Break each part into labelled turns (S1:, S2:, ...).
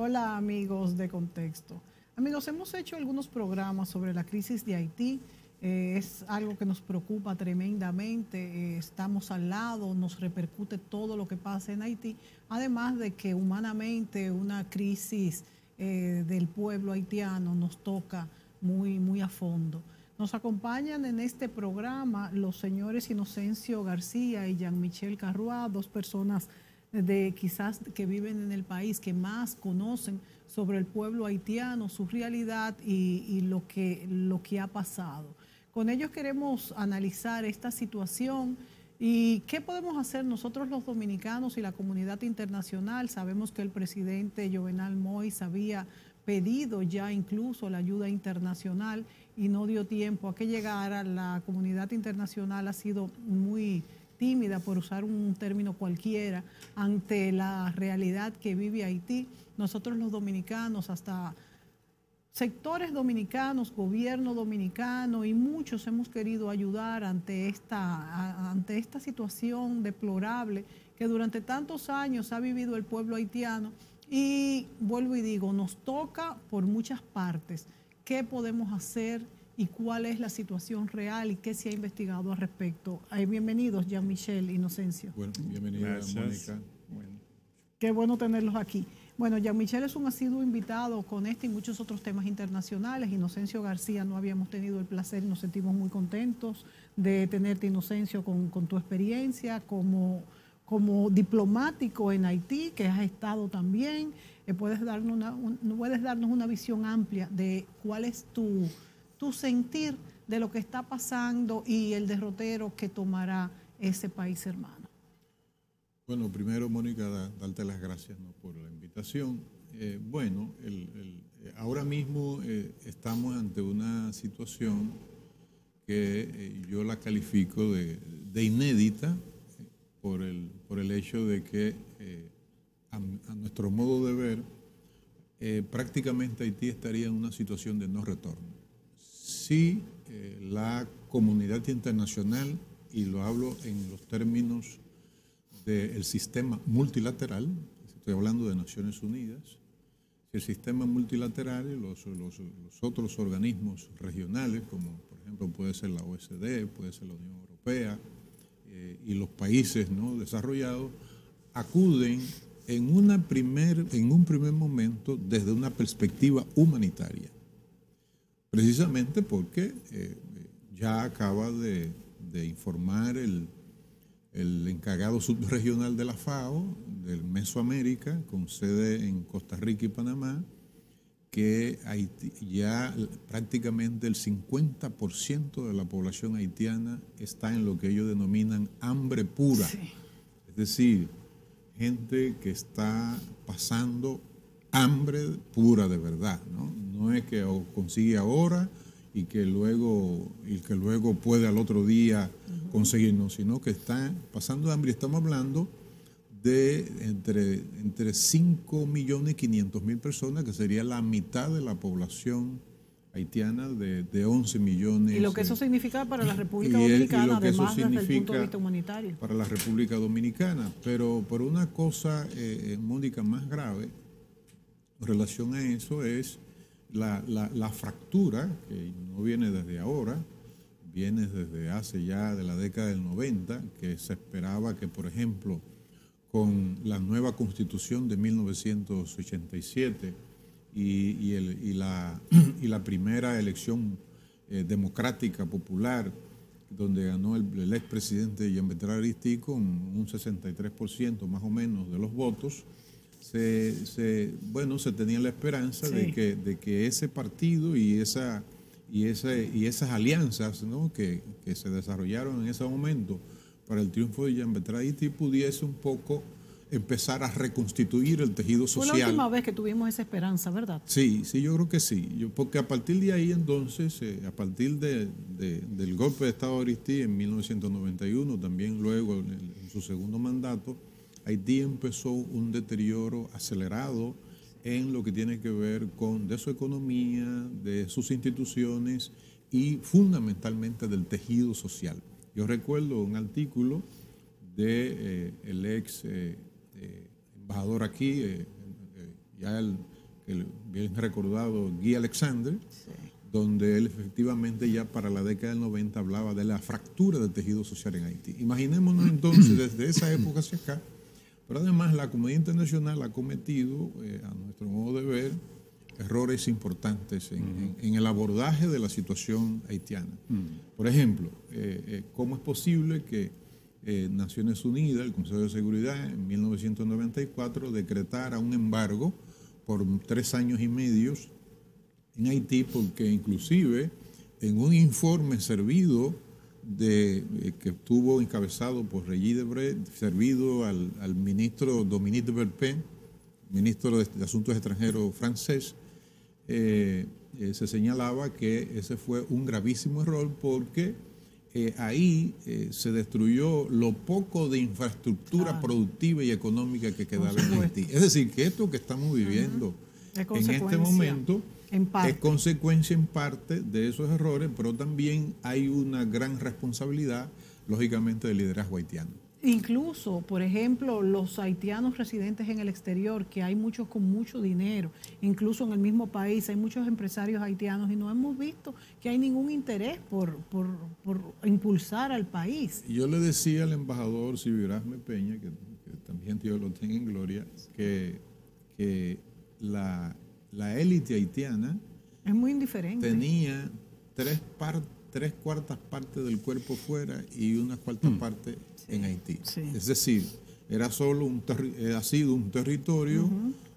S1: Hola amigos de Contexto. Amigos, hemos hecho algunos programas sobre la crisis de Haití. Es algo que nos preocupa tremendamente. Estamos al lado, nos repercute todo lo que pasa en Haití. Además de que humanamente una crisis del pueblo haitiano nos toca muy a fondo. Nos acompañan en este programa los señores Inocencio García y Jean-Michel Carroix, dos personas de quizás que viven en el país, que más conocen sobre el pueblo haitiano, su realidad y lo que ha pasado. Con ellos queremos analizar esta situación y qué podemos hacer nosotros los dominicanos y la comunidad internacional. Sabemos que el presidente Jovenel Moïse había pedido ya incluso la ayuda internacional y no dio tiempo a que llegara. La comunidad internacional ha sido muy tímida, por usar un término cualquiera, ante la realidad que vive Haití. Nosotros los dominicanos, hasta sectores dominicanos, gobierno dominicano y muchos hemos querido ayudar ante esta situación deplorable que durante tantos años ha vivido el pueblo haitiano. Y vuelvo y digo, nos toca por muchas partes. ¿Qué podemos hacer y cuál es la situación real y qué se ha investigado al respecto? Bienvenidos, Jean-Michel, Inocencio.
S2: Bueno, bienvenida, Mónica.
S1: Bueno. Qué bueno tenerlos aquí. Bueno, Jean-Michel es un asiduo invitado con este y muchos otros temas internacionales. Inocencio García, no habíamos tenido el placer y nos sentimos muy contentos de tenerte, Inocencio, con tu experiencia como diplomático en Haití, que has estado también. Puedes darnos una visión amplia de cuál es tu sentir de lo que está pasando y el derrotero que tomará ese país hermano.
S2: Bueno, primero, Mónica, darte las gracias, ¿no?, por la invitación. Ahora mismo estamos ante una situación que yo la califico de inédita por el hecho de que, a nuestro modo de ver, prácticamente Haití estaría en una situación de no retorno. Si la comunidad internacional, y lo hablo en los términos del sistema multilateral, estoy hablando de Naciones Unidas, si el sistema multilateral y los otros organismos regionales, como por ejemplo puede ser la OECD, puede ser la Unión Europea, y los países no desarrollados, acuden en un primer momento desde una perspectiva humanitaria. Precisamente porque ya acaba de informar el encargado subregional de la FAO, del Mesoamérica, con sede en Costa Rica y Panamá, que Haití, ya prácticamente el 50% de la población haitiana está en lo que ellos denominan hambre pura. Sí. Es decir, gente que está pasando hambre pura de verdad, ¿no? No es que consigue ahora y que luego puede al otro día conseguirnos, sino que están pasando hambre. Estamos hablando de entre 5.500.000 personas, que sería la mitad de la población haitiana de 11 millones.
S1: Y lo que eso significa para la República Dominicana, además desde el punto de vista humanitario.
S2: Para la República Dominicana. Pero por una cosa, Mónica, más grave en relación a eso es la fractura, que no viene desde ahora, viene desde hace ya de la década del 90, que se esperaba que, por ejemplo, con la nueva Constitución de 1987 y la primera elección democrática popular, donde ganó el expresidente Jean-Bertrand Aristide con un 63% más o menos de los votos, se tenía la esperanza, sí, de que ese partido y esas alianzas, ¿no?, que se desarrollaron en ese momento para el triunfo de Jean-Bertrand Aristide pudiese un poco empezar a reconstituir el tejido social.
S1: Fue la última vez que tuvimos esa esperanza, ¿verdad?
S2: Sí, yo creo que sí. Porque a partir de ahí entonces, a partir del golpe de Estado de Aristide en 1991, también luego en su segundo mandato, Haití empezó un deterioro acelerado en lo que tiene que ver de su economía, de sus instituciones y fundamentalmente del tejido social. Yo recuerdo un artículo del ex embajador aquí, ya que bien recordado Guy Alexander, sí, donde él efectivamente ya para la década del 90 hablaba de la fractura del tejido social en Haití. Imaginémonos entonces desde esa época hacia acá, pero además la comunidad internacional ha cometido, a nuestro modo de ver, errores importantes en el abordaje de la situación haitiana. Por ejemplo, ¿cómo es posible que Naciones Unidas, el Consejo de Seguridad, en 1994 decretara un embargo por 3 años y medio en Haití? Porque inclusive en un informe servido que estuvo encabezado por Regis Debray, servido al ministro Dominique de Villepin, ministro de Asuntos Extranjeros francés, se señalaba que ese fue un gravísimo error porque ahí se destruyó lo poco de infraestructura productiva y económica que quedaba en Haití. Es decir, que esto que estamos viviendo en este momento es consecuencia en parte de esos errores, pero también hay una gran responsabilidad, lógicamente, del liderazgo haitiano.
S1: Incluso, por ejemplo, los haitianos residentes en el exterior, que hay muchos con mucho dinero, incluso en el mismo país hay muchos empresarios haitianos y no hemos visto que hay ningún interés por impulsar al país.
S2: Yo le decía al embajador Silvio Erasme Peña, que también Dios lo tenga en gloria, que la élite haitiana
S1: es muy indiferente.
S2: Tenía 3/4 partes del cuerpo fuera y 1/4 parte en Haití. Sí. Es decir, ha sido un territorio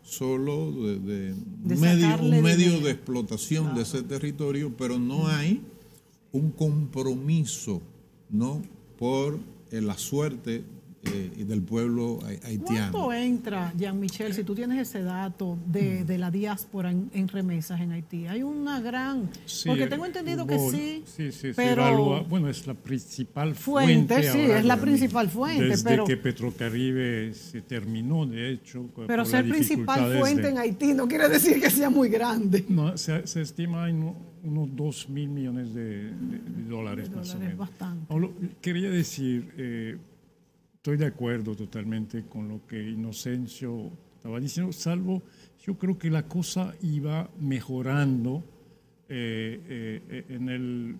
S2: solo de un medio de explotación de ese territorio, pero no hay un compromiso, ¿no?, por la suerte del pueblo haitiano.
S1: ¿Cuánto entra, Jean-Michel, si tú tienes ese dato de la diáspora en remesas en Haití? Hay una gran...
S3: Sí,
S1: porque tengo entendido que sí,
S3: sí,
S1: pero...
S3: se evalúa, bueno, es la principal fuente.
S1: Sí, es la principal fuente.
S3: Desde que Petrocaribe se terminó, de hecho.
S1: Pero ser principal fuente en Haití no quiere decir que sea muy grande.
S3: No, se estima en unos 2.000 millones de dólares más o menos.
S1: Bastante.
S3: Quería decir... estoy de acuerdo totalmente con lo que Inocencio estaba diciendo, salvo yo creo que la cosa iba mejorando en el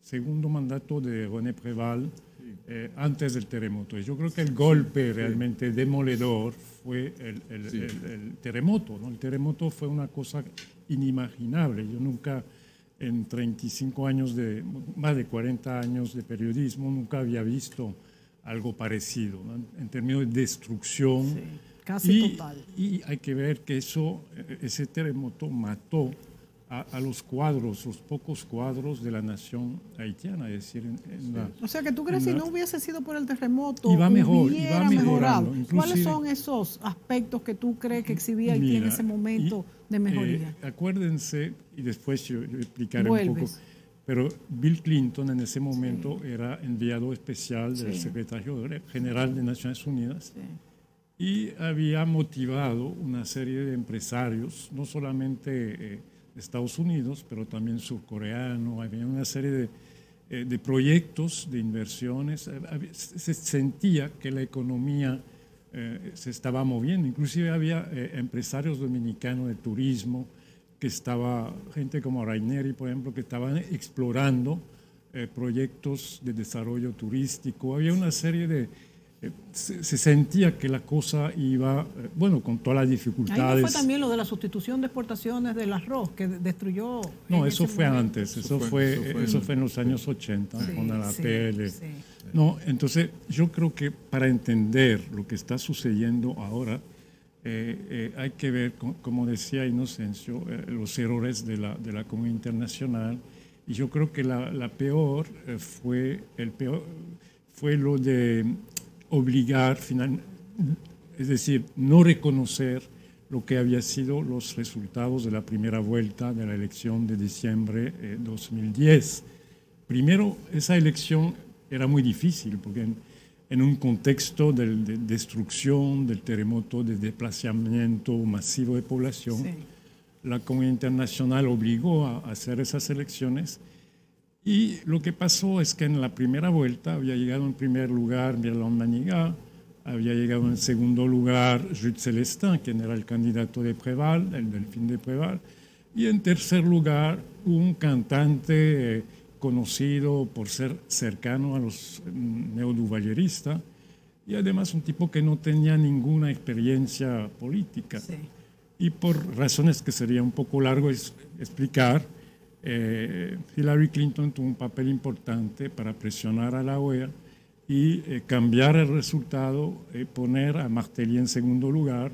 S3: segundo mandato de René Préval, antes del terremoto. Yo creo que el golpe realmente demoledor fue el terremoto, ¿no? El terremoto fue una cosa inimaginable. Yo nunca, en 35 años más de 40 años de periodismo, nunca había visto algo parecido, ¿no?, en términos de destrucción.
S1: Sí, casi total.
S3: Y hay que ver que ese terremoto mató a los pocos cuadros de la nación haitiana. Es decir,
S1: o sea, que tú crees que si no hubiese sido por el terremoto,
S3: iba
S1: hubiera mejorado.
S3: Inclusive,
S1: ¿cuáles son esos aspectos que tú crees que exhibía Haití en ese momento de mejoría?
S3: Acuérdense, y después yo explicaré un poco. Pero Bill Clinton en ese momento era enviado especial del secretario general de Naciones Unidas y había motivado una serie de empresarios, no solamente de Estados Unidos, pero también surcoreano. Había una serie de proyectos, de inversiones. Se sentía que la economía se estaba moviendo. Inclusive había empresarios dominicanos de turismo, que estaba gente como Raineri, por ejemplo, que estaban explorando proyectos de desarrollo turístico. Había una serie de... se sentía que la cosa iba, bueno, con todas las dificultades.
S1: Ahí no fue también lo de la sustitución de exportaciones del arroz, que destruyó...
S3: No, eso fue antes, eso fue en los años 80, con la APL. No, entonces yo creo que para entender lo que está sucediendo ahora, hay que ver, como decía Inocencio, los errores de la comunidad internacional, y yo creo que la peor fue lo de obligar, es decir, no reconocer lo que había sido los resultados de la primera vuelta de la elección de diciembre de 2010. Primero, esa elección era muy difícil, porque en un contexto de destrucción, del terremoto, de desplazamiento masivo de población, la comunidad internacional obligó a hacer esas elecciones, y lo que pasó es que en la primera vuelta había llegado en primer lugar Miralem Manigat, había llegado en segundo lugar Jules Celestin, quien era el candidato de Préval, el Delfín de Préval, y en tercer lugar un cantante conocido por ser cercano a los neoduvalleristas y además un tipo que no tenía ninguna experiencia política. Sí. Y por razones que sería un poco largo explicar, Hillary Clinton tuvo un papel importante para presionar a la OEA y cambiar el resultado, poner a Martelly en segundo lugar.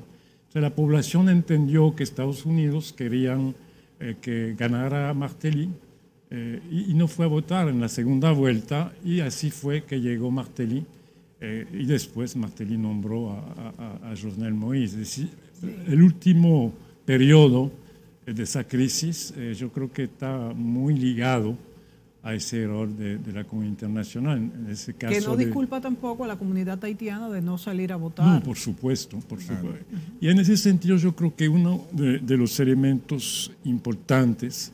S3: O sea, la población entendió que Estados Unidos querían que ganara Martelly y no fue a votar en la segunda vuelta, y así fue que llegó Martelly, y después Martelly nombró a Jovenel Moïse. Es decir, el último periodo de esa crisis yo creo que está muy ligado a ese error de la comunidad internacional. En ese caso
S1: que no disculpa tampoco a la comunidad haitiana de no salir a votar.
S3: No, por supuesto, por supuesto. Y en ese sentido yo creo que uno de los elementos importantes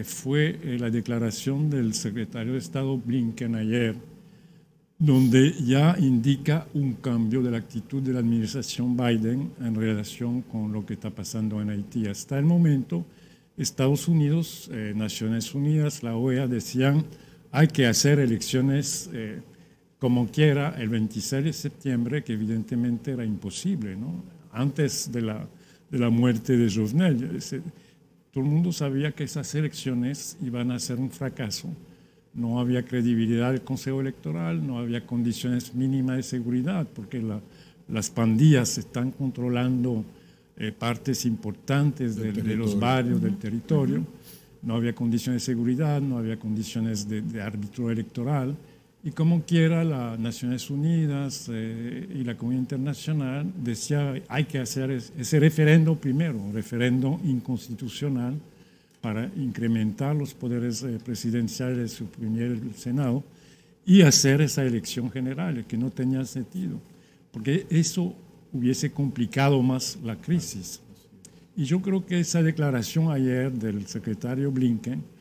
S3: fue la declaración del secretario de Estado Blinken ayer, donde ya indica un cambio de la actitud de la administración Biden en relación con lo que está pasando en Haití. Hasta el momento, Estados Unidos, Naciones Unidas, la OEA decían hay que hacer elecciones como quiera el 26 de septiembre, que evidentemente era imposible, ¿no? Antes de la muerte de Jovenel. Todo el mundo sabía que esas elecciones iban a ser un fracaso. No había credibilidad del Consejo Electoral, no había condiciones mínimas de seguridad, porque las pandillas están controlando partes importantes de los barrios, del territorio. No había condiciones de seguridad, no había condiciones de árbitro electoral. Y como quiera, las Naciones Unidas y la comunidad internacional decía hay que hacer ese referendo primero, un referendo inconstitucional para incrementar los poderes presidenciales, suprimir el Senado y hacer esa elección general, que no tenía sentido, porque eso hubiese complicado más la crisis. Y yo creo que esa declaración ayer del secretario Blinken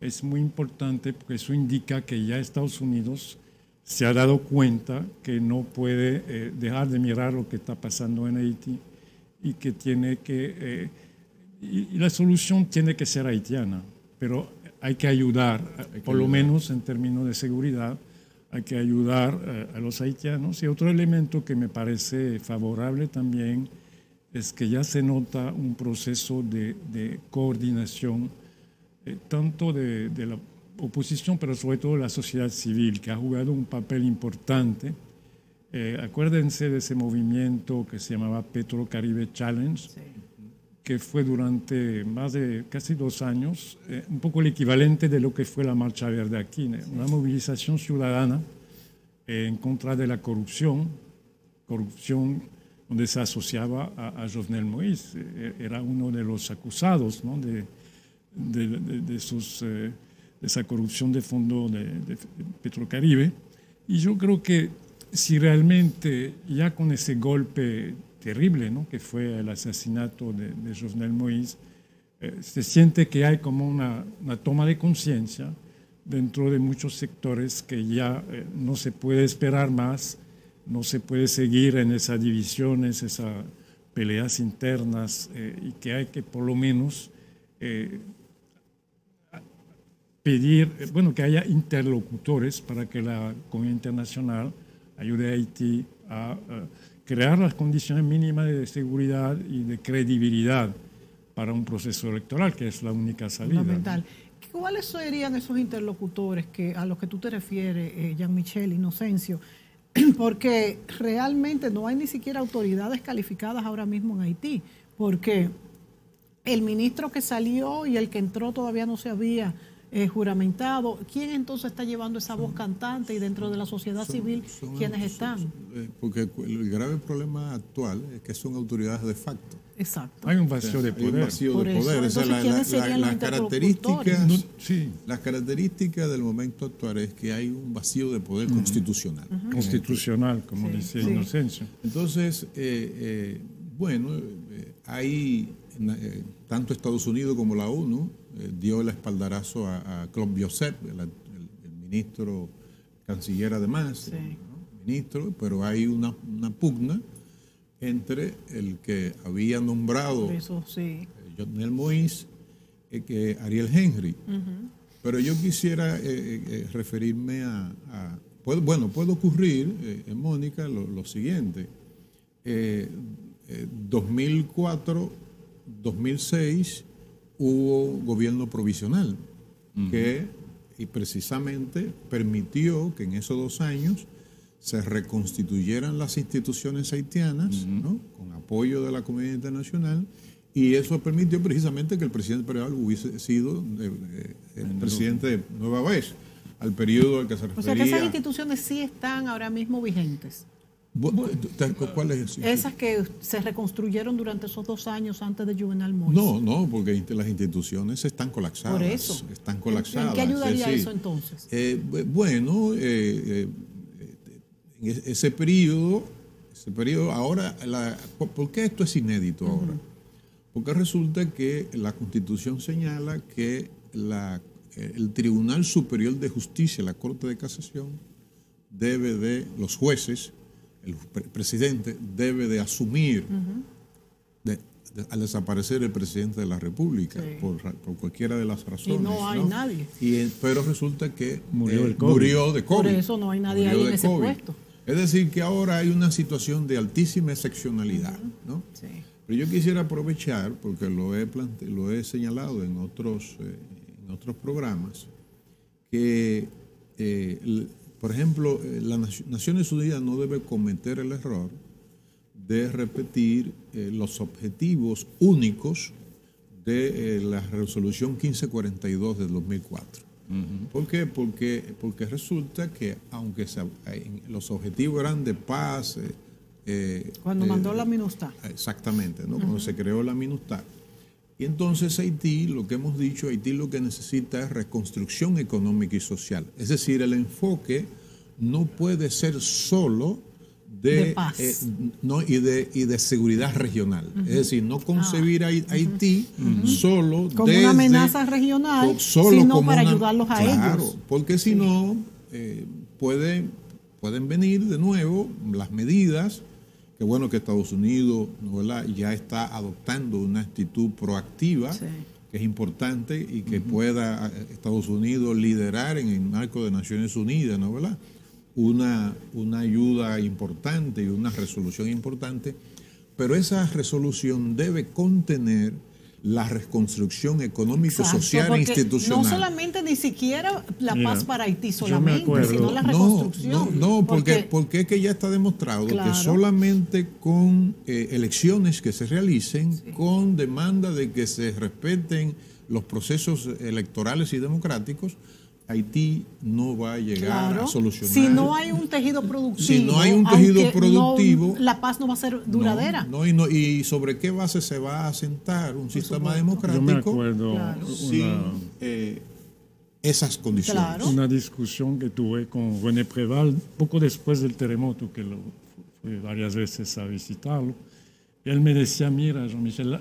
S3: es muy importante, porque eso indica que ya Estados Unidos se ha dado cuenta que no puede dejar de mirar lo que está pasando en Haití y que tiene que... y la solución tiene que ser haitiana, pero hay que ayudar, por lo menos en términos de seguridad, hay que ayudar a los haitianos. Y otro elemento que me parece favorable también es que ya se nota un proceso de coordinación tanto de la oposición, pero sobre todo de la sociedad civil, que ha jugado un papel importante. Acuérdense de ese movimiento que se llamaba Petro-Caribe Challenge, sí, que fue durante más de casi 2 años, un poco el equivalente de lo que fue la Marcha Verde aquí, una movilización ciudadana en contra de la corrupción donde se asociaba a Jovenel Moïse. Era uno de los acusados, ¿no?, de esa corrupción de fondo de Petrocaribe. Y yo creo que si realmente ya con ese golpe terrible, ¿no?, que fue el asesinato de Jovenel Moïse, se siente que hay como una toma de conciencia dentro de muchos sectores que ya no se puede esperar más, no se puede seguir en esas divisiones, esas peleas internas, y que hay que por lo menos pedir, que haya interlocutores para que la comunidad internacional ayude a Haití a crear las condiciones mínimas de seguridad y de credibilidad para un proceso electoral, que es la única salida.
S1: Fundamental. ¿Cuáles serían esos interlocutores a los que tú te refieres, Jean-Michel, Inocencio? Porque realmente no hay ni siquiera autoridades calificadas ahora mismo en Haití, porque el ministro que salió y el que entró todavía no se había juramentado. ¿Quién entonces está llevando esa voz cantante y dentro de la sociedad civil quiénes están?
S2: Porque el grave problema actual es que son autoridades de facto.
S1: Exacto.
S3: Hay un vacío de poder.
S2: Las características del momento actual es que hay un vacío de poder constitucional.
S3: Constitucional, como decía Inocencio.
S2: Entonces, hay tanto Estados Unidos como la ONU dio el espaldarazo a Claude Joseph, el ministro canciller además, ¿no? ministro, pero hay una pugna entre el que había nombrado Jovenel Moïse que Ariel Henry. Pero yo quisiera referirme puede ocurrir, Mónica, lo siguiente. 2004, 2006 hubo gobierno provisional y precisamente permitió que en esos 2 años se reconstituyeran las instituciones haitianas, ¿no? Con apoyo de la comunidad internacional, y eso permitió precisamente que el presidente Pereal hubiese sido el presidente nueva vez, al periodo al que se refería.
S1: O sea que esas instituciones sí están ahora mismo vigentes.
S2: ¿Cuáles?
S1: Esas que se reconstruyeron durante esos 2 años antes de Jovenel Moïse.
S2: No, porque las instituciones están colapsadas.
S1: Por eso.
S2: Están colapsadas.
S1: ¿En qué ayudaría eso entonces?
S2: Ese periodo ahora, ¿por qué esto es inédito ahora? Porque resulta que la Constitución señala que el Tribunal Superior de Justicia, la Corte de Casación, los jueces, el presidente debe de asumir al desaparecer el presidente de la República, por cualquiera de las razones.
S1: Y no hay nadie.
S2: Pero resulta que
S3: murió de COVID.
S1: Por eso no hay nadie ahí en ese puesto.
S2: Es decir, que ahora hay una situación de altísima excepcionalidad, ¿no? Sí. Pero yo quisiera aprovechar, porque lo he señalado en otros programas, que, por ejemplo, las Naciones Unidas no debe cometer el error de repetir los objetivos únicos de la resolución 1542 del 2004. ¿Por qué? Porque resulta que aunque los objetivos eran de paz...
S1: cuando mandó la MINUSTAH.
S2: Exactamente, ¿no? Cuando se creó la MINUSTAH. Y entonces Haití, lo que hemos dicho, Haití lo que necesita es reconstrucción económica y social. Es decir, el enfoque no puede ser solo de paz y de seguridad regional. Es decir, no concebir a Haití solo
S1: como una amenaza regional, sino para ayudarlos a ellos.
S2: Porque si no, pueden venir de nuevo las medidas. Qué bueno que Estados Unidos, ¿verdad?, ya está adoptando una actitud proactiva, que es importante, y que pueda Estados Unidos liderar en el marco de Naciones Unidas, ¿no?, ¿verdad?, una ayuda importante y una resolución importante, pero esa resolución debe contener la reconstrucción económica, social e institucional.
S1: No solamente ni siquiera la paz para Haití solamente, sino la reconstrucción.
S2: No, porque es que ya está demostrado que solamente con elecciones que se realicen, con demanda de que se respeten los procesos electorales y democráticos, Haití no va a llegar a solucionar.
S1: Si no hay un tejido productivo, la paz no va a ser duradera.
S2: ¿Y sobre qué base se va a asentar un sistema democrático?
S3: Yo me acuerdo
S2: sin esas condiciones.
S3: Claro. Una discusión que tuve con René Préval poco después del terremoto, que fui varias veces a visitarlo. Y él me decía, mira, Jean-Michel,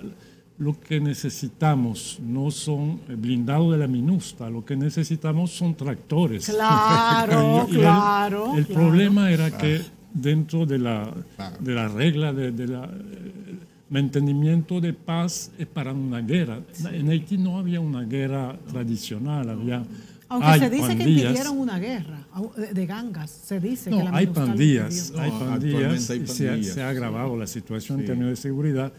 S3: lo que necesitamos no son blindados de la MINUSTAH, lo que necesitamos son tractores.
S1: Claro,
S3: el problema era que dentro de la regla del mantenimiento de paz es para una guerra. En Haití no había una guerra tradicional,
S1: aunque se dice que pidieron una guerra de gangas, se dice que la
S3: hay pandillas, y se ha agravado la situación en términos de seguridad.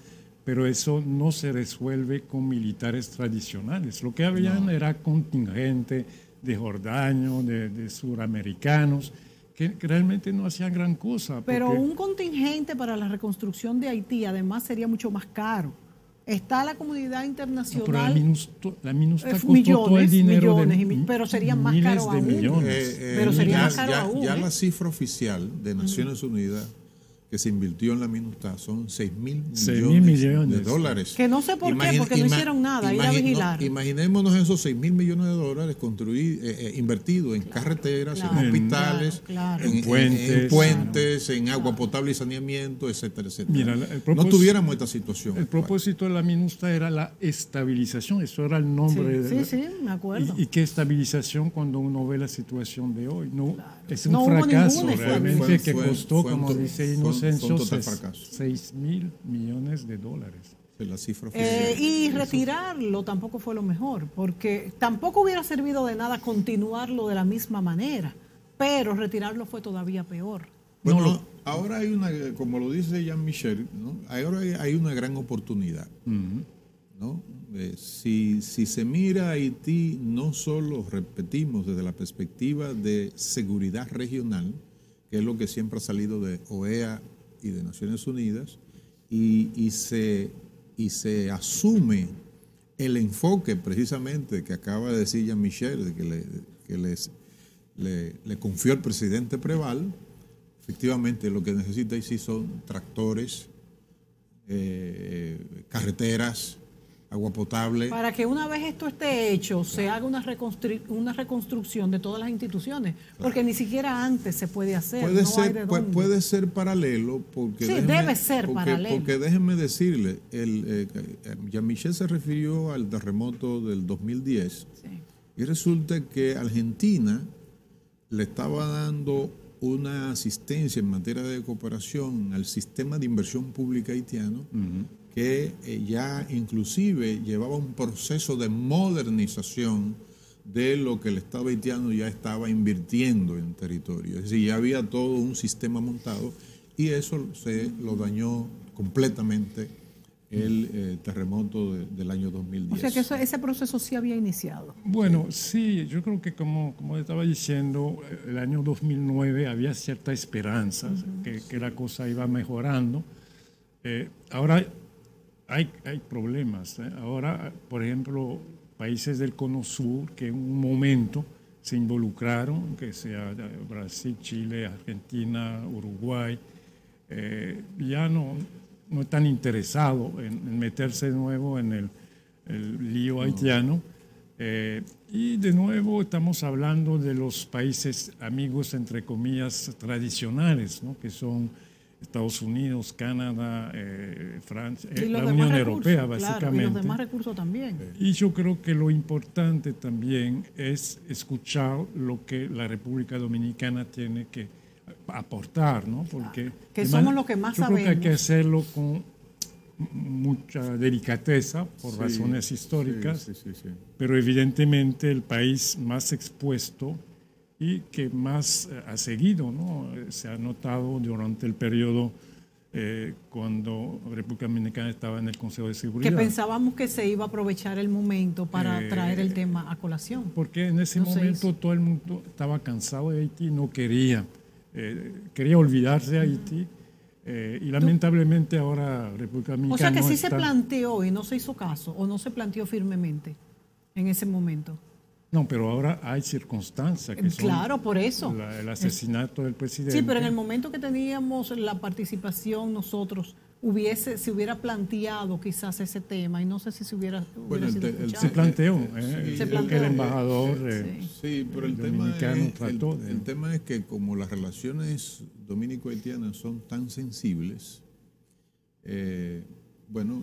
S3: Pero eso no se resuelve con militares tradicionales. Lo que habían era contingente de jordaños, de suramericanos, que realmente no hacían gran cosa.
S1: Pero un contingente para la reconstrucción de Haití además sería mucho más caro. Está la comunidad internacional.
S3: Pero la MINUSTAH costó todo el dinero
S1: pero serían más caros aún.
S3: Millones.
S1: Pero sería más caro aún.
S2: Ya la cifra oficial de Naciones Unidas que se invirtió en la MINUSTAH son 6.000
S3: millones
S2: de dólares.
S1: Que no sé por qué, porque no hicieron nada, ir a vigilar.
S2: Imaginémonos esos 6.000 millones de dólares invertidos en carreteras, en hospitales, en puentes, en agua potable y saneamiento, etcétera, etcétera. Mira, no tuviéramos esta situación.
S3: El propósito de la MINUSTAH era la estabilización, eso era el nombre.
S1: Sí, me acuerdo.
S3: ¿Y qué estabilización cuando uno ve la situación de hoy? No, es un fracaso realmente que costó, como dice Inocencio, 6.000 millones de dólares.
S2: La cifra
S1: y retirarlo tampoco fue lo mejor, porque tampoco hubiera servido de nada continuarlo de la misma manera, pero retirarlo fue todavía peor.
S2: Bueno, ahora hay una, como lo dice Jean-Michel, ¿no? Ahora hay una gran oportunidad, ¿no? Si se mira a Haití, no solo repetimos desde la perspectiva de seguridad regional, que es lo que siempre ha salido de OEA y de Naciones Unidas, y se asume el enfoque precisamente que acaba de decir Jean-Michel, que le confió el presidente Preval. Efectivamente, lo que necesita Haití son tractores, carreteras, agua potable.
S1: Para que una vez esto esté hecho, se haga una reconstrucción de todas las instituciones, porque ni siquiera antes se puede hacer.
S2: Puede ser paralelo, porque
S1: debe ser paralelo.
S2: Porque déjenme decirle, Jean-Michel se refirió al terremoto del 2010, y resulta que Argentina le estaba dando una asistencia en materia de cooperación al sistema de inversión pública haitiano, que ya inclusive llevaba un proceso de modernización de lo que el Estado haitiano ya estaba invirtiendo en territorio. Es decir, ya había todo un sistema montado y eso se lo dañó completamente el terremoto del año 2010.
S1: O sea que ese proceso sí había iniciado.
S3: Bueno, sí, yo creo que como estaba diciendo, el año 2009 había cierta esperanza que la cosa iba mejorando. Ahora hay problemas. Ahora, por ejemplo, países del Cono Sur que en un momento se involucraron, que sea Brasil, Chile, Argentina, Uruguay, ya no están interesados en meterse de nuevo en el lío haitiano. Y de nuevo estamos hablando de los países amigos, entre comillas, tradicionales, ¿no? Que son Estados Unidos, Canadá, Francia, la Unión Europea, básicamente.
S1: Y los demás recursos también.
S3: Y yo creo que lo importante también es escuchar lo que la República Dominicana tiene que aportar, ¿no? Porque
S1: que somos los que más sabemos.
S3: Yo creo que hay que hacerlo con mucha delicadeza por razones históricas, pero evidentemente el país más expuesto y que más ha seguido, ¿no? Se ha notado durante el periodo cuando la República Dominicana estaba en el Consejo de Seguridad.
S1: Que pensábamos que se iba a aprovechar el momento para traer el tema a colación.
S3: Porque en ese momento todo el mundo estaba cansado de Haití, no quería olvidarse de Haití, y lamentablemente ahora República Dominicana.
S1: O sea que sí se planteó y no se hizo caso, o no se planteó firmemente en ese momento.
S3: No, pero ahora hay circunstancias que son.
S1: Claro, por eso.
S3: El asesinato del presidente.
S1: Sí, pero en el momento que teníamos la participación nosotros, se hubiera planteado quizás ese tema y no sé si se hubiera sido escuchado.
S3: Se planteó.
S1: Se planteó.
S3: Que el embajador
S2: pero el tema es que como las relaciones dominico-haitianas son tan sensibles, bueno,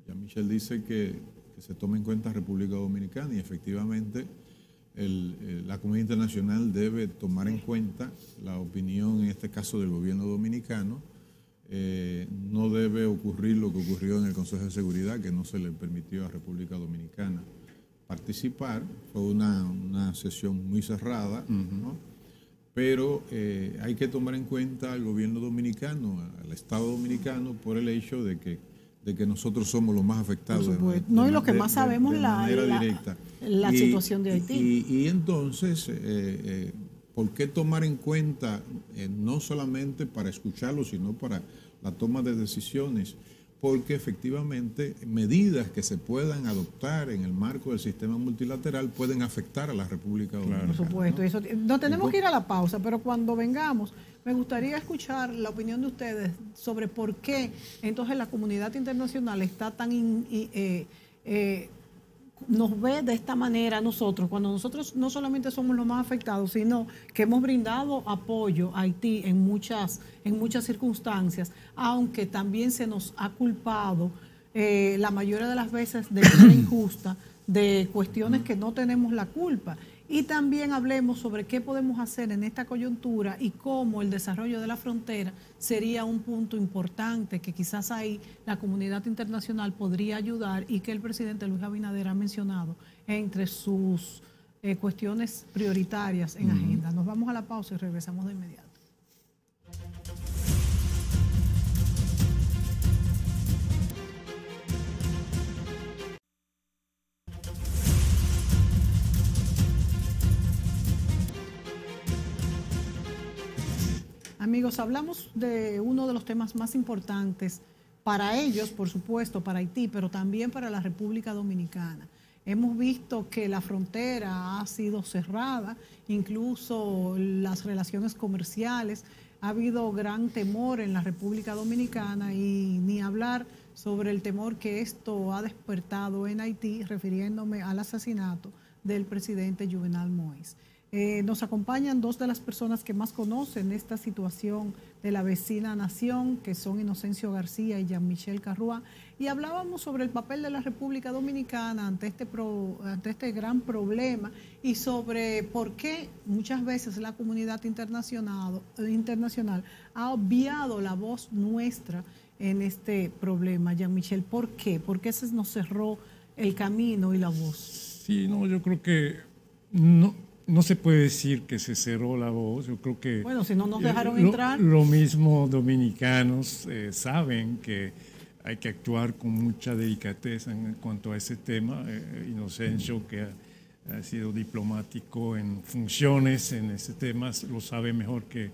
S2: ya Michel dice que se tome en cuenta República Dominicana y efectivamente la comunidad internacional debe tomar en cuenta la opinión, en este caso del gobierno dominicano. No debe ocurrir lo que ocurrió en el Consejo de Seguridad, que no se le permitió a República Dominicana participar. Fue una sesión muy cerrada, ¿no? Pero hay que tomar en cuenta al gobierno dominicano, al Estado dominicano, por el hecho de que nosotros somos los más afectados.
S1: No, y los que más sabemos
S2: la
S1: situación de Haití.
S2: Y entonces, ¿por qué tomar en cuenta, no solamente para escucharlo, sino para la toma de decisiones? porque efectivamente medidas que se puedan adoptar en el marco del sistema multilateral pueden afectar a la República Dominicana.
S1: Por supuesto, ¿no? Eso, no tenemos que ir a la pausa, pero cuando vengamos, me gustaría escuchar la opinión de ustedes sobre por qué entonces la comunidad internacional está tan nos ve de esta manera a nosotros, cuando nosotros no solamente somos los más afectados, sino que hemos brindado apoyo a Haití en muchas circunstancias, aunque también se nos ha culpado la mayoría de las veces de manera injusta de cuestiones que no tenemos la culpa. Y también hablemos sobre qué podemos hacer en esta coyuntura y cómo el desarrollo de la frontera sería un punto importante que quizás ahí la comunidad internacional podría ayudar y que el presidente Luis Abinader ha mencionado entre sus cuestiones prioritarias en agenda. Nos vamos a la pausa y regresamos de inmediato. Amigos, hablamos de uno de los temas más importantes para ellos, por supuesto, para Haití, pero también para la República Dominicana. Hemos visto que la frontera ha sido cerrada, incluso las relaciones comerciales. Ha habido gran temor en la República Dominicana y ni hablar sobre el temor que esto ha despertado en Haití, refiriéndome al asesinato del presidente Jovenel Moïse. Nos acompañan dos de las personas que más conocen esta situación de la vecina nación, que son Inocencio García y Jean-Michel Carrua, y hablábamos sobre el papel de la República Dominicana ante este gran problema y sobre por qué muchas veces la comunidad internacional ha obviado la voz nuestra en este problema. Jean-Michel, ¿por qué? ¿Por qué se nos cerró el camino y la voz?
S3: Sí, no, yo creo que no se puede decir que se cerró la voz. Yo creo que...
S1: Bueno, si no nos dejaron entrar...
S3: Lo mismo dominicanos saben que hay que actuar con mucha delicadeza en cuanto a ese tema. Inocencio, que ha sido diplomático en funciones en ese tema, lo sabe mejor que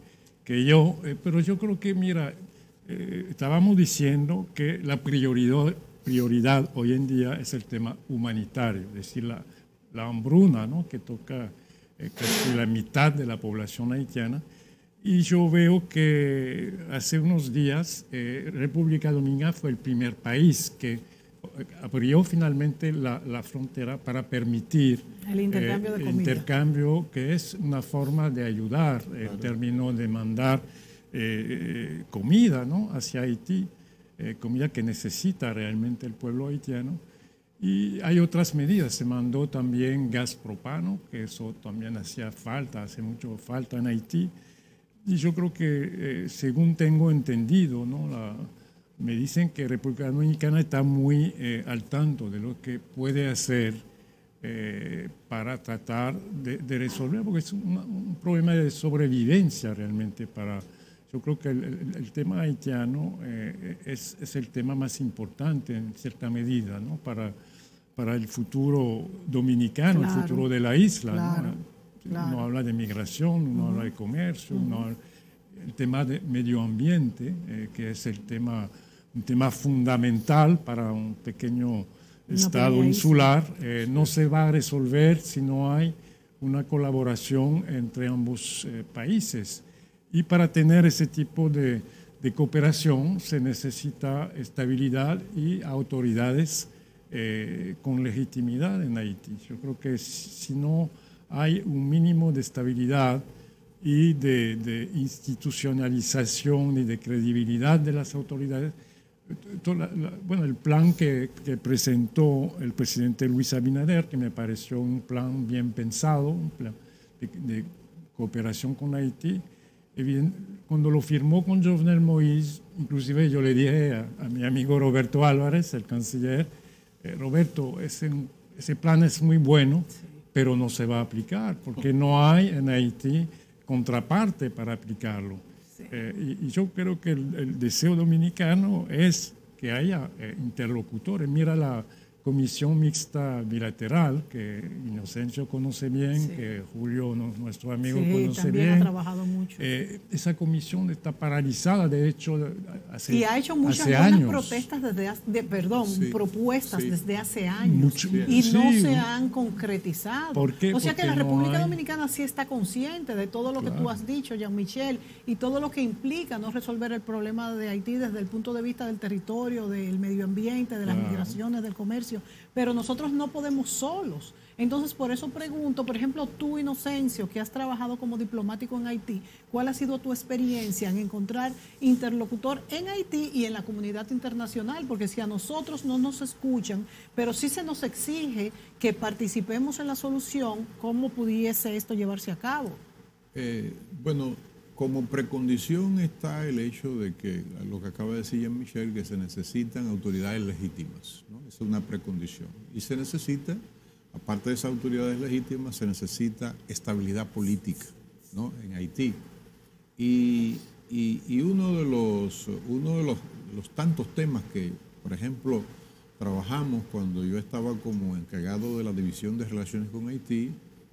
S3: yo. Pero yo creo que, mira, estábamos diciendo que la prioridad hoy en día es el tema humanitario, es decir, la hambruna, ¿no?, que toca casi la mitad de la población haitiana. Y yo veo que hace unos días República Dominicana fue el primer país que abrió finalmente la frontera para permitir
S1: el intercambio de comida.
S3: Intercambio, que es una forma de ayudar en términos de mandar comida, ¿no?, hacia Haití, comida que necesita realmente el pueblo haitiano. Y hay otras medidas. Se mandó también gas propano, que eso también hacía falta, hace mucho falta en Haití. Y yo creo que, según tengo entendido, ¿no?, me dicen que República Dominicana está muy al tanto de lo que puede hacer para tratar de resolver, porque es un problema de sobrevivencia realmente para... Yo creo que el tema haitiano es el tema más importante en cierta medida, ¿no?, para el futuro dominicano, claro, el futuro de la isla. Claro, ¿no? Claro. Uno habla de migración, uno habla de comercio, el tema de medio ambiente, que es un tema fundamental para un pequeño estado insular. No se va a resolver si no hay una colaboración entre ambos países. Y para tener ese tipo de cooperación se necesita estabilidad y autoridades con legitimidad en Haití. Yo creo que si no hay un mínimo de estabilidad y de institucionalización y de credibilidad de las autoridades, bueno, el plan que presentó el presidente Luis Abinader, que me pareció un plan bien pensado, un plan de cooperación con Haití, cuando lo firmó con Jovenel Moïse, inclusive yo le dije a mi amigo Roberto Álvarez, el canciller, Roberto, ese plan es muy bueno, pero no se va a aplicar, porque no hay en Haití contraparte para aplicarlo. Sí. Y yo creo que el deseo dominicano es que haya interlocutores. Mira la comisión mixta bilateral, que Inocencio conoce bien, que Julio, nuestro amigo, conoce bien.
S1: Ha trabajado mucho.
S3: Esa comisión está paralizada, de hecho,
S1: y ha hecho muchas buenas protestas propuestas desde hace años. No se han concretizado.
S3: ¿Por qué?
S1: O sea que la República Dominicana sí está consciente de todo lo que tú has dicho, Jean-Michel, y todo lo que implica no resolver el problema de Haití desde el punto de vista del territorio, del medio ambiente, de las migraciones, del comercio. Pero nosotros no podemos solos. Entonces, por eso pregunto, por ejemplo, tú, Inocencio, que has trabajado como diplomático en Haití, ¿cuál ha sido tu experiencia en encontrar interlocutor en Haití y en la comunidad internacional? Porque si a nosotros no nos escuchan, pero sí se nos exige que participemos en la solución, ¿cómo pudiese esto llevarse a cabo?
S2: Bueno, como precondición está el hecho de que, lo que acaba de decir Jean-Michel, que se necesitan autoridades legítimas, ¿no? Esa es una precondición. Y se necesita, aparte de esas autoridades legítimas, se necesita estabilidad política, ¿no? En Haití. Y uno de los tantos temas que, por ejemplo, trabajamos cuando yo estaba como encargado de la División de Relaciones con Haití,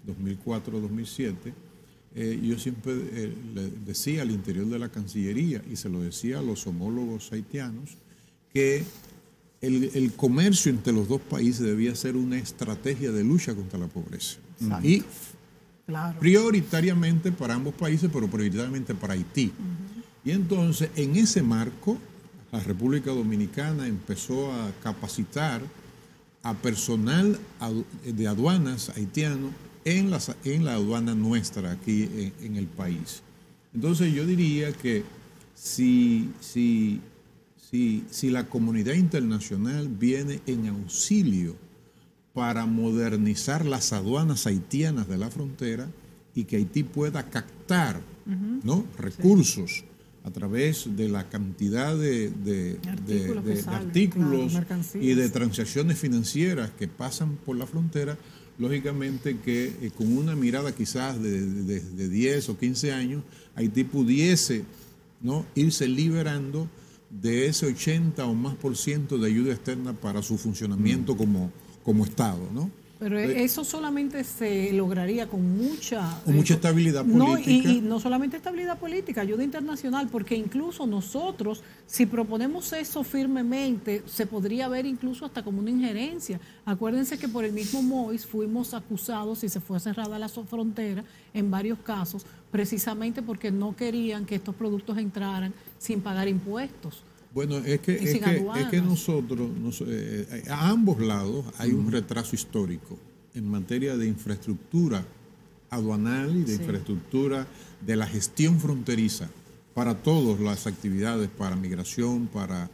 S2: 2004-2007, yo siempre le decía al interior de la Cancillería, y se lo decía a los homólogos haitianos, que el comercio entre los dos países debía ser una estrategia de lucha contra la pobreza. Exacto. Y prioritariamente para ambos países, pero prioritariamente para Haití. Y entonces, en ese marco, la República Dominicana empezó a capacitar a personal de aduanas haitiano en la aduana nuestra aquí en el país. Entonces yo diría que si la comunidad internacional viene en auxilio para modernizar las aduanas haitianas de la frontera y que Haití pueda captar ¿no? recursos a través de la cantidad de artículos y de transacciones financieras que pasan por la frontera, lógicamente que con una mirada quizás de 10 o 15 años, Haití pudiese, ¿no? irse liberando de ese 80 o más % de ayuda externa para su funcionamiento como Estado, ¿no?
S1: Pero eso solamente se lograría con mucha
S2: estabilidad política.
S1: Y no solamente estabilidad política, ayuda internacional, porque incluso nosotros, si proponemos eso firmemente, se podría ver incluso hasta como una injerencia. Acuérdense que por el mismo MOIS fuimos acusados y se fue cerrada la frontera en varios casos, precisamente porque no querían que estos productos entraran sin pagar impuestos.
S2: Bueno, es que nosotros, a ambos lados hay un retraso histórico en materia de infraestructura aduanal y de infraestructura de la gestión fronteriza para todas las actividades, para migración, para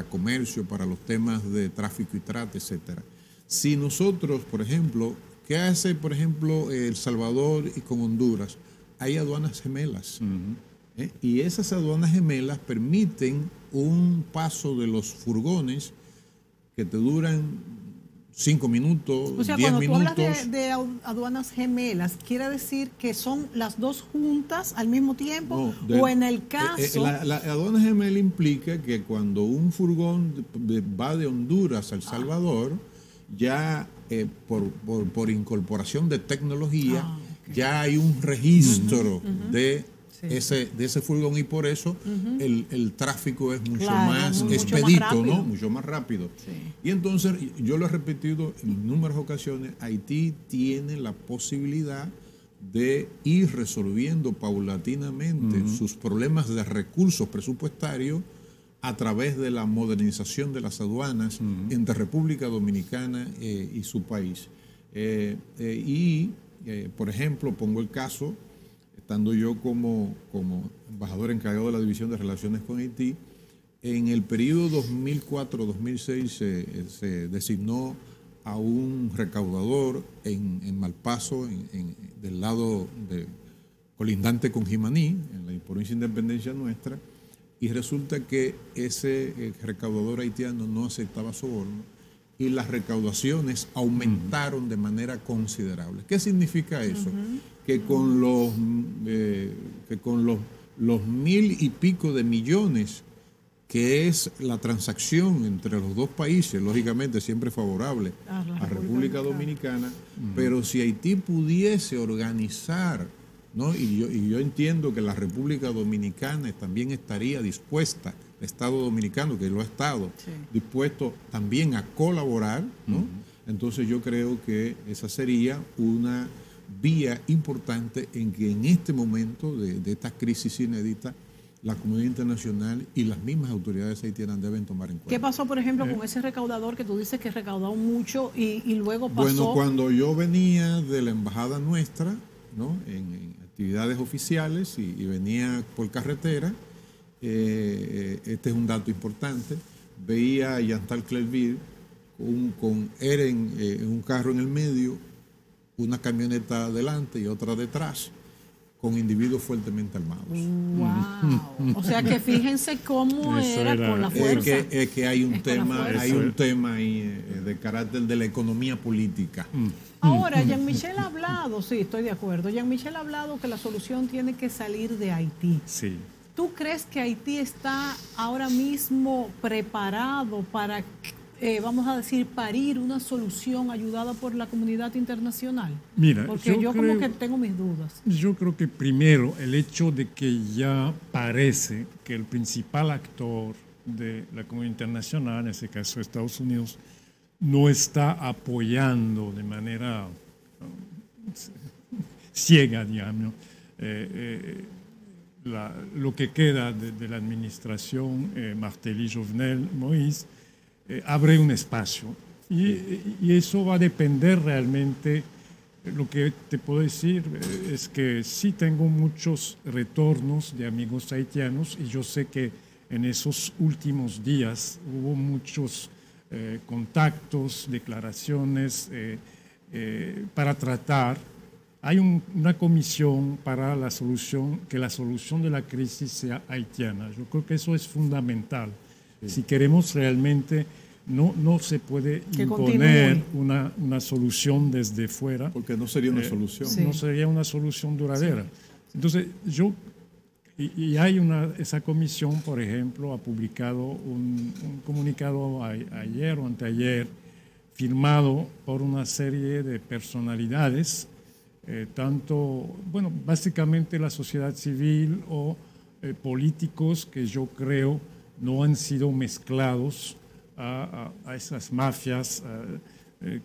S2: comercio, para los temas de tráfico y trata, etcétera. Si nosotros, por ejemplo, ¿qué hace, por ejemplo, El Salvador y con Honduras? Hay aduanas gemelas. Y esas aduanas gemelas permiten un paso de los furgones que te duran 5 minutos, 10 minutos. O sea, cuando tú
S1: hablas de aduanas gemelas, ¿quiere decir que son las dos juntas al mismo tiempo? No, o en el caso...
S2: La aduana gemela implica que cuando un furgón va de Honduras a El Salvador, ya por incorporación de tecnología, ya hay un registro de ese furgón, y por eso el tráfico es mucho más expedito, ¿no? Mucho más rápido. Y entonces, yo lo he repetido en innumerables ocasiones, Haití tiene la posibilidad de ir resolviendo paulatinamente sus problemas de recursos presupuestarios a través de la modernización de las aduanas entre República Dominicana y su país. Por ejemplo, pongo el caso, estando yo como embajador encargado de la División de Relaciones con Haití, en el periodo 2004-2006 se designó a un recaudador en Malpaso, del lado colindante con Jimaní, en la provincia de Independencia nuestra, y resulta que ese recaudador haitiano no aceptaba soborno y las recaudaciones aumentaron de manera considerable. ¿Qué significa eso? Que con los 1.000 y pico de millones que es la transacción entre los dos países, lógicamente siempre favorable a República Dominicana, pero si Haití pudiese organizar, ¿no? Y yo entiendo que la República Dominicana también estaría dispuesta, el Estado Dominicano, que lo ha estado, dispuesto también a colaborar, ¿no? Entonces yo creo que esa sería una vía importante en que en este momento de esta crisis inédita la comunidad internacional y las mismas autoridades haitianas deben tomar en cuenta.
S1: ¿Qué pasó, por ejemplo, con ese recaudador que tú dices que recaudó mucho y luego pasó?
S2: Bueno, cuando yo venía de la embajada nuestra, ¿no? en actividades oficiales y venía por carretera, este es un dato importante, veía a Chantal Clerville con Eren en un carro en el medio, una camioneta adelante y otra detrás, con individuos fuertemente armados.
S1: ¡Wow! O sea que fíjense cómo era con la fuerza.
S2: Es que hay un tema ahí de carácter de la economía política.
S1: Ahora, Jean-Michel ha hablado, sí, estoy de acuerdo, Jean-Michel ha hablado que la solución tiene que salir de Haití.
S3: Sí.
S1: ¿Tú crees que Haití está ahora mismo preparado para, vamos a decir, parir una solución ayudada por la comunidad internacional?
S3: Mira,
S1: porque yo como que tengo mis dudas.
S3: Yo creo que primero el hecho de que ya parece que el principal actor de la comunidad internacional, en este caso Estados Unidos, no está apoyando de manera ciega, digamos, lo que queda de la administración Martelly-Jovenel Moïse, abre un espacio y eso va a depender realmente. Lo que te puedo decir es que sí tengo muchos retornos de amigos haitianos y yo sé que en esos últimos días hubo muchos contactos, declaraciones para tratar. Hay una comisión para la solución de la crisis sea haitiana. Yo creo que eso es fundamental. Sí. Si queremos realmente, no se puede imponer una solución desde fuera.
S2: Porque no sería una solución.
S3: No sería una solución duradera. Sí. Entonces, hay esa comisión, por ejemplo, ha publicado un comunicado ayer o anteayer, firmado por una serie de personalidades, básicamente la sociedad civil o políticos que yo creo no han sido mezclados a esas mafias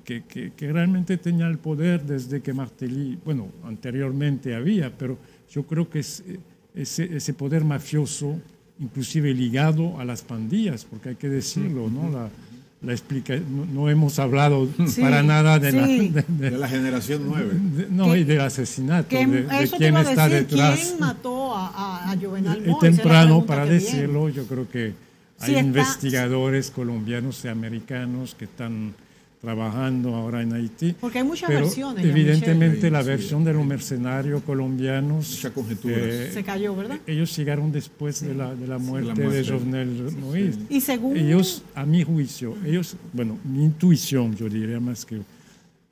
S3: que realmente tenían el poder desde que Martelly, anteriormente había, pero yo creo que ese poder mafioso, inclusive ligado a las pandillas, porque hay que decirlo, ¿no? No hemos hablado para nada de
S2: la generación 9.
S3: Y del asesinato, de quién está detrás.
S1: ¿Quién mató a Jovenel Moïse?
S3: Es temprano para decirlo. Yo creo que hay investigadores colombianos y americanos que están trabajando ahora en Haití.
S1: Porque hay muchas versiones.
S3: Evidentemente la versión de los mercenarios colombianos
S2: se
S1: cayó, ¿verdad?
S3: Ellos llegaron después de la muerte de Jovenel Moïse.
S1: Y según
S3: ellos, a mi juicio, mi intuición, yo diría más que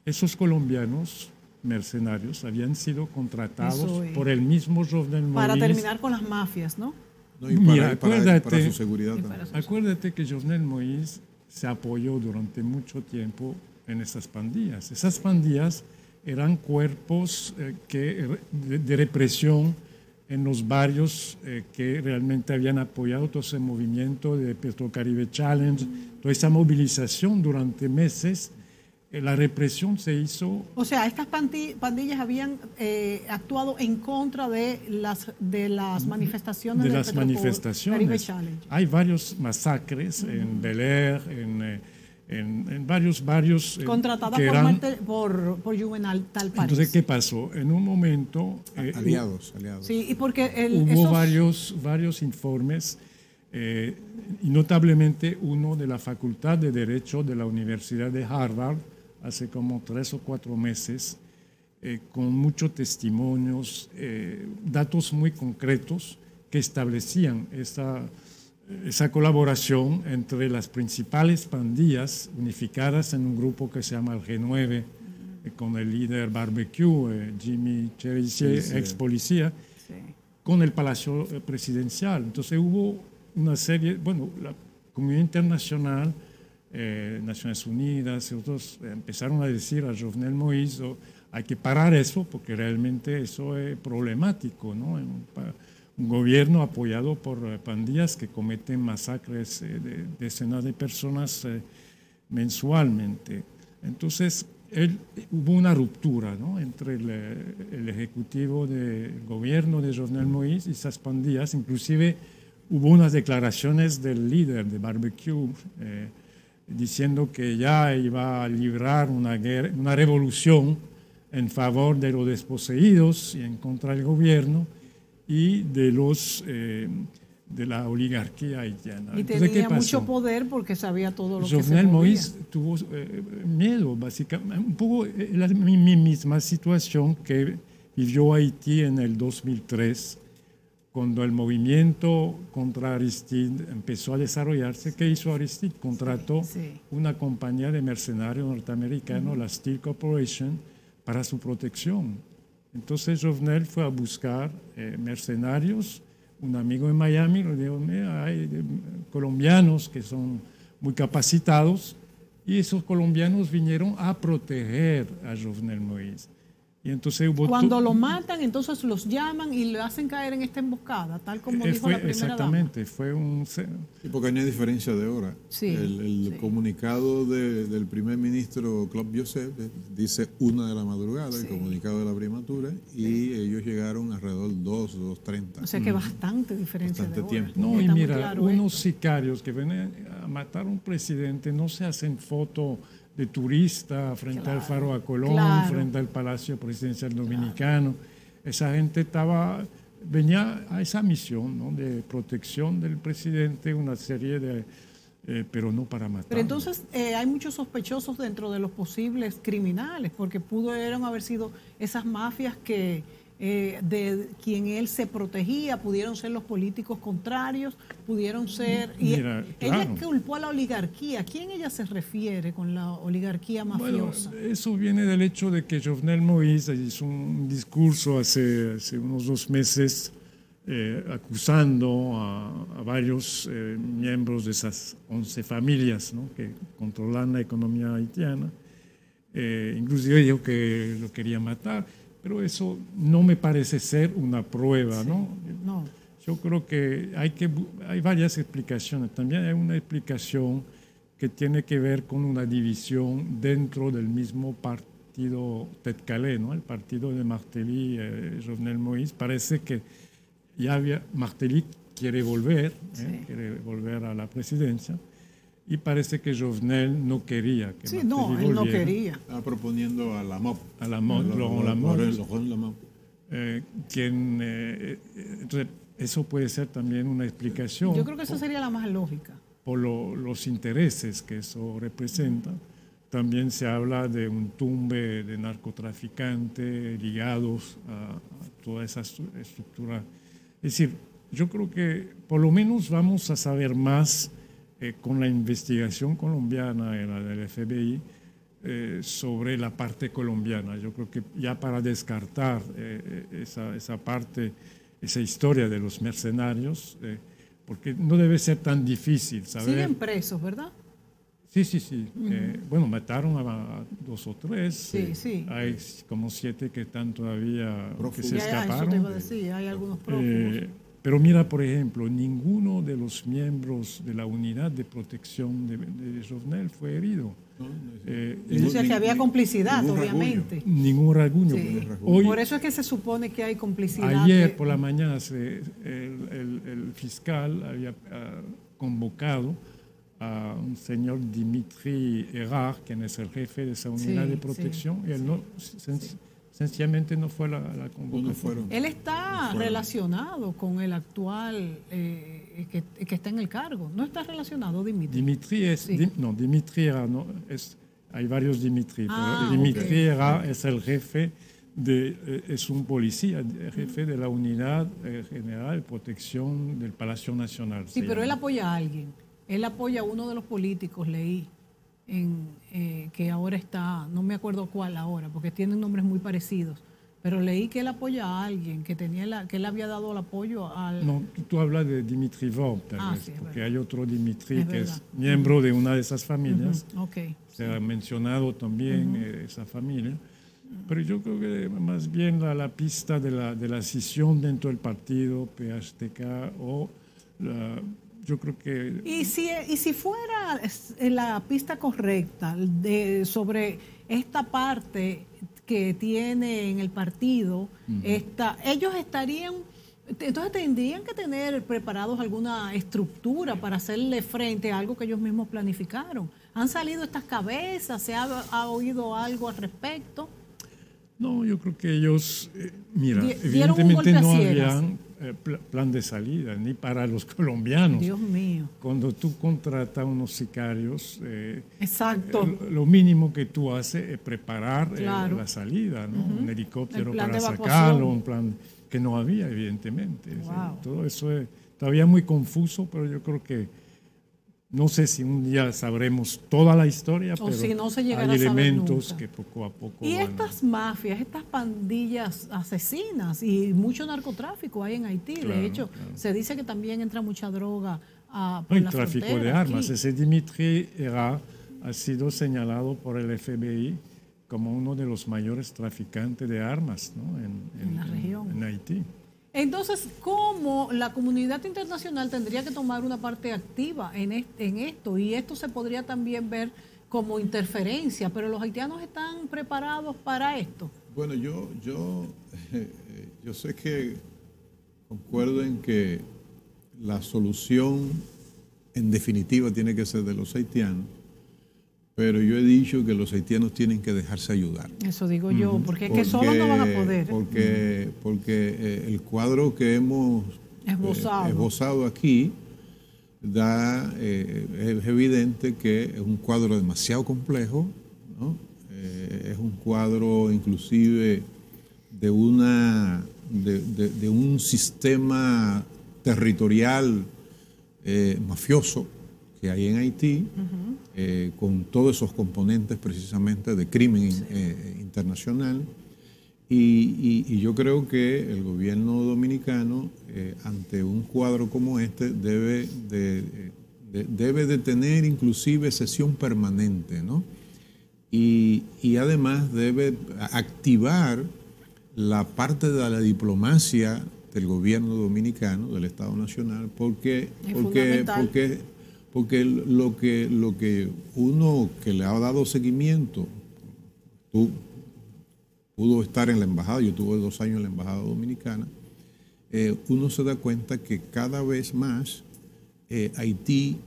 S3: esos colombianos mercenarios habían sido contratados por el mismo Jovenel Moïse
S1: para terminar con las mafias, ¿no?
S2: Para su seguridad también.
S3: Acuérdate que Jovenel Moïse se apoyó durante mucho tiempo en esas pandillas. Esas pandillas eran cuerpos de represión en los barrios que realmente habían apoyado todo ese movimiento de Petrocaribe Challenge, toda esa movilización durante meses. La represión se hizo...
S1: O sea, estas pandillas habían actuado en contra de las manifestaciones
S3: de las manifestaciones. Hay varios masacres en Bel Air, en varios barrios
S1: contratadas por Juvenal, tal parece.
S3: Entonces, ¿qué pasó? En un momento...
S2: aliados.
S1: Sí, y porque
S3: hubo varios informes, y notablemente uno de la Facultad de Derecho de la Universidad de Harvard, hace como 3 o 4 meses, con muchos testimonios, datos muy concretos que establecían esa colaboración entre las principales pandillas unificadas en un grupo que se llama el G9, con el líder Barbecue, Jimmy Cherizier, ex policía, con el Palacio Presidencial. Entonces hubo una serie, bueno, la comunidad internacional, Naciones Unidas y otros empezaron a decir a Jovenel Moïse, hay que parar eso porque realmente eso es problemático, ¿no? Un gobierno apoyado por pandillas que cometen masacres de decenas de personas mensualmente. Entonces, hubo una ruptura, ¿no?, entre el ejecutivo del gobierno de Jovenel Moïse y esas pandillas. Inclusive hubo unas declaraciones del líder de Barbecue diciendo que ya iba a librar una revolución en favor de los desposeídos y en contra del gobierno y de la oligarquía haitiana.
S1: Y
S3: Entonces,
S1: tenía mucho poder porque sabía todo lo que se movía.
S3: Jovenel Moïse tuvo miedo, básicamente, un poco la misma situación que vivió Haití en el 2003, cuando el movimiento contra Aristide empezó a desarrollarse. ¿Qué hizo Aristide? Contrató una compañía de mercenarios norteamericanos, la Steel Corporation, para su protección. Entonces Jovenel fue a buscar mercenarios. Un amigo en Miami le dijo, mira, hay colombianos que son muy capacitados, y esos colombianos vinieron a proteger a Jovenel Moïse. Y entonces
S1: cuando lo matan, entonces los llaman y lo hacen caer en esta emboscada, tal como dijo la primera
S3: exactamente,
S1: dama.
S3: Fue un...
S2: Sí, porque hay una diferencia de hora.
S1: Sí,
S2: el comunicado del primer ministro Claude Joseph dice 1 de la madrugada, el comunicado de la primatura, y ellos llegaron alrededor 2:30.
S1: O sea que bastante diferencia de hora.
S2: Tiempo.
S3: No, y mira, unos sicarios que vienen a matar a un presidente no se hacen foto de turista frente al Faro a Colón, frente al Palacio Presidencial Dominicano. Esa gente venía a esa misión, ¿no?, de protección del presidente, una serie de... pero no para matar.
S1: Pero entonces hay muchos sospechosos dentro de los posibles criminales, porque pudieron haber sido esas mafias que de quien él se protegía, pudieron ser los políticos contrarios, pudieron ser...
S3: Mira,
S1: ella culpó a la oligarquía. ¿A quién ella se refiere con la oligarquía mafiosa?
S3: Bueno, eso viene del hecho de que Jovenel Moïse hizo un discurso hace unos 2 meses acusando a varios miembros de esas 11 familias, ¿no?, que controlan la economía haitiana. Inclusive dijo que lo quería matar. Pero eso no me parece ser una prueba, ¿no?
S1: No.
S3: Yo creo que hay varias explicaciones. También hay una explicación que tiene que ver con una división dentro del mismo partido Tête-Calais, ¿no?, el partido de Martelly, Jovenel Moïse. Parece que Martelly quiere volver a la presidencia. Y parece que Jovenel no quería que Martelly volviera.
S1: Él no quería.
S2: Estaba proponiendo a Lamotte.
S3: Laurent Lamotte. Entonces, eso puede ser también una explicación.
S1: Yo creo que esa sería la más lógica.
S3: Por los intereses que eso representa. También se habla de un tumbe de narcotraficantes ligados a toda esa estructura. Es decir, yo creo que por lo menos vamos a saber más con la investigación colombiana, la del FBI, sobre la parte colombiana. Yo creo que ya para descartar esa parte, esa historia de los mercenarios, porque no debe ser tan difícil saber.
S1: Siguen presos, ¿verdad?
S3: Sí. Bueno, mataron a 2 o 3.
S1: Sí.
S3: Hay como 7 que están todavía, que se escaparon.
S1: Eso te iba a decir, hay algunos prófugos.
S3: Pero mira, por ejemplo, ninguno de los miembros de la unidad de protección de Jovenel fue herido.
S1: O sea que había complicidad, obviamente.
S3: Ningún rasguño.
S1: Sí. Por eso es que se supone que hay complicidad.
S3: Ayer por la mañana el fiscal había convocado a un señor Dimitri Erard, quien es el jefe de esa unidad de protección, y él no... Sencillamente no fue la convocatoria.
S1: Él está relacionado con el actual que está en el cargo. ¿No está relacionado, Dimitri?
S3: Dimitri era, hay varios Dimitri. Pero Dimitri era, es el jefe es un policía, el jefe de la unidad general de protección del Palacio Nacional.
S1: Sí, pero él apoya a alguien. Él apoya a uno de los políticos, leí. Que ahora está, no me acuerdo cuál ahora, porque tienen nombres muy parecidos, Pero leí que él apoya a alguien, que él había dado el apoyo al...
S3: No, tú hablas de Dimitrivov, tal vez,
S1: sí,
S3: porque hay otro Dimitri que es miembro de una de esas familias. Se ha mencionado también esa familia. Pero yo creo que más bien la pista de la escisión dentro del partido, PHTK, yo creo que...
S1: Y si fuera la pista correcta sobre esta parte que tiene en el partido, ellos estarían, entonces tendrían que tener preparados alguna estructura para hacerle frente a algo que ellos mismos planificaron. ¿Han salido estas cabezas? ¿Se ha oído algo al respecto?
S3: No, yo creo que ellos, evidentemente no habían plan de salida, ni para los colombianos.
S1: Dios mío.
S3: Cuando tú contratas unos sicarios,
S1: exacto,
S3: lo mínimo que tú haces es preparar la salida, ¿no? Un helicóptero para sacarlo, un plan que no había, evidentemente.
S1: Wow.
S3: Todo eso es todavía muy confuso, pero yo creo que no sé si un día sabremos toda la historia, pero
S1: si no se llegará
S3: hay elementos
S1: a saber
S3: que poco a poco
S1: y estas mafias, estas pandillas asesinas y mucho narcotráfico hay en Haití. Claro, de hecho, se dice que también entra mucha droga por la
S3: tráfico
S1: frontera,
S3: de armas.
S1: aquí.
S3: Ese Dimitri ha sido señalado por el FBI como uno de los mayores traficantes de armas, ¿no? en
S1: la región.
S3: En Haití.
S1: Entonces, ¿cómo la comunidad internacional tendría que tomar una parte activa en esto? Y esto se podría también ver como interferencia, pero los haitianos están preparados para esto.
S2: Bueno, yo sé que concuerdo en que la solución en definitiva tiene que ser de los haitianos, pero yo he dicho que los haitianos tienen que dejarse ayudar.
S1: Eso digo yo, porque es que solo no van a poder.
S2: Porque el cuadro que hemos esbozado aquí es evidente que es un cuadro demasiado complejo, ¿no? Es un cuadro inclusive de un sistema territorial mafioso que hay en Haití, con todos esos componentes precisamente de crimen internacional. Y yo creo que el gobierno dominicano, ante un cuadro como este, debe de tener inclusive sesión permanente, ¿no? Y además debe activar la parte de la diplomacia del gobierno dominicano, del Estado Nacional, porque lo que uno que le ha dado seguimiento, pudo estar en la embajada, yo tuve 2 años en la embajada dominicana, uno se da cuenta que cada vez más Haití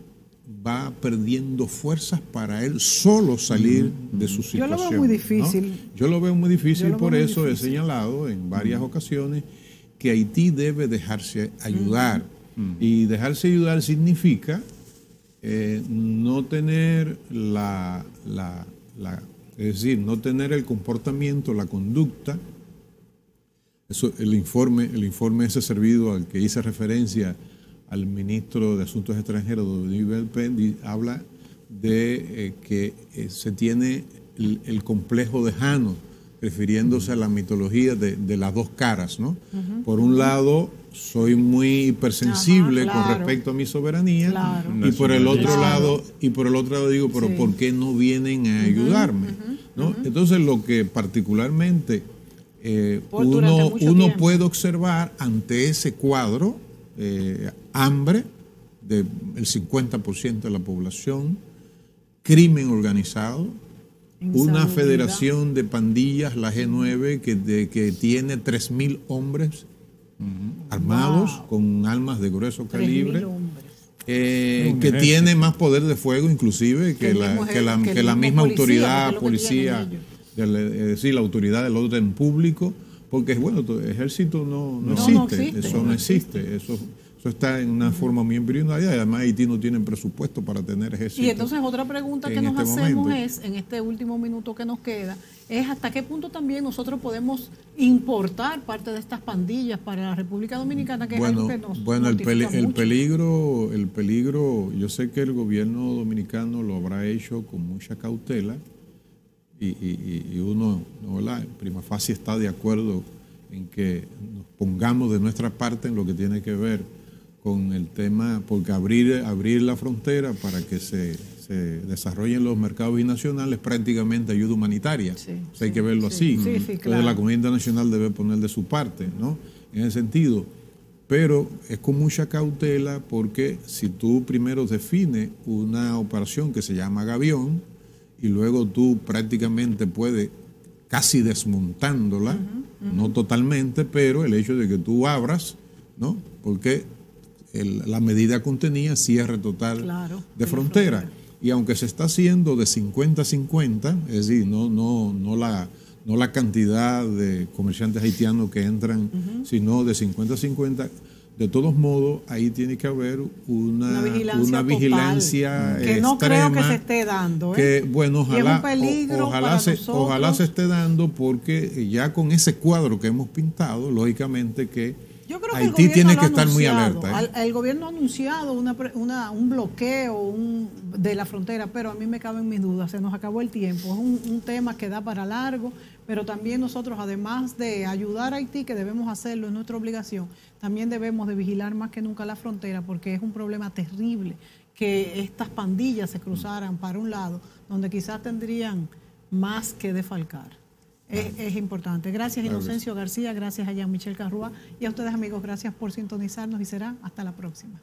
S2: va perdiendo fuerzas para él solo salir de su situación.
S1: Yo lo veo muy difícil.
S2: ¿no? Yo lo veo muy difícil, por eso he señalado en varias ocasiones que Haití debe dejarse ayudar. Y dejarse ayudar significa no tener es decir, no tener el comportamiento, la conducta. Eso, el informe ese servido al que hice referencia al ministro de Asuntos Extranjeros, Denis Belpen, habla de que se tiene el complejo de Jano, refiriéndose a la mitología de las dos caras, ¿no? Por un lado, soy muy hipersensible con respecto a mi soberanía, y por el otro lado digo, pero ¿por qué no vienen a ayudarme? ¿no? Entonces, lo que particularmente uno puede observar ante ese cuadro, hambre del 50% de la población, crimen organizado, una federación de pandillas, la G9, que tiene 3.000 hombres armados con armas de grueso calibre, que tiene más poder de fuego inclusive que la misma autoridad, policía, es decir, la autoridad del orden público, porque bueno, el ejército no existe, eso no existe, eso está en una forma muy embrionaria, y además Haití no tiene presupuesto para tener ejército.
S1: Y entonces otra pregunta que nos hacemos es, en este último minuto que nos queda, es hasta qué punto también nosotros podemos importar parte de estas pandillas para la República Dominicana, que es algo que nos
S2: el peligro, yo sé que el gobierno dominicano lo habrá hecho con mucha cautela, y uno, ¿verdad?, en prima facie está de acuerdo en que nos pongamos de nuestra parte en lo que tiene que ver con el tema, porque abrir la frontera para que se desarrollen los mercados binacionales prácticamente ayuda humanitaria. Sí, o sea, hay que verlo así.
S1: Sí,
S2: Entonces
S1: claro.
S2: la comunidad internacional debe poner de su parte, ¿no?, en ese sentido. Pero es con mucha cautela, porque si tú primero defines una operación que se llama Gavión y luego tú prácticamente puedes casi desmontándola, no totalmente, pero el hecho de que tú abras, ¿no?, porque la medida contenía cierre total de frontera. Y aunque se está haciendo de 50-50, es decir, no la cantidad de comerciantes haitianos que entran, sino de 50-50, de todos modos, ahí tiene que haber una vigilancia
S1: que
S2: extrema,
S1: no creo que se esté dando.
S2: Que, bueno, ojalá se esté dando, porque ya con ese cuadro que hemos pintado, lógicamente que
S1: yo creo que
S2: Haití tiene que estar muy alerta.
S1: El gobierno ha anunciado un bloqueo de la frontera, pero a mí me caben mis dudas, se nos acabó el tiempo. Es un tema que da para largo, pero también nosotros, además de ayudar a Haití, que debemos hacerlo, es nuestra obligación, también debemos de vigilar más que nunca la frontera, porque es un problema terrible que estas pandillas se cruzaran para un lado, donde quizás tendrían más que defalcar. Es importante. Gracias, Inocencio García, gracias a Jean-Michel Carrúa y a ustedes, amigos, gracias por sintonizarnos y será hasta la próxima.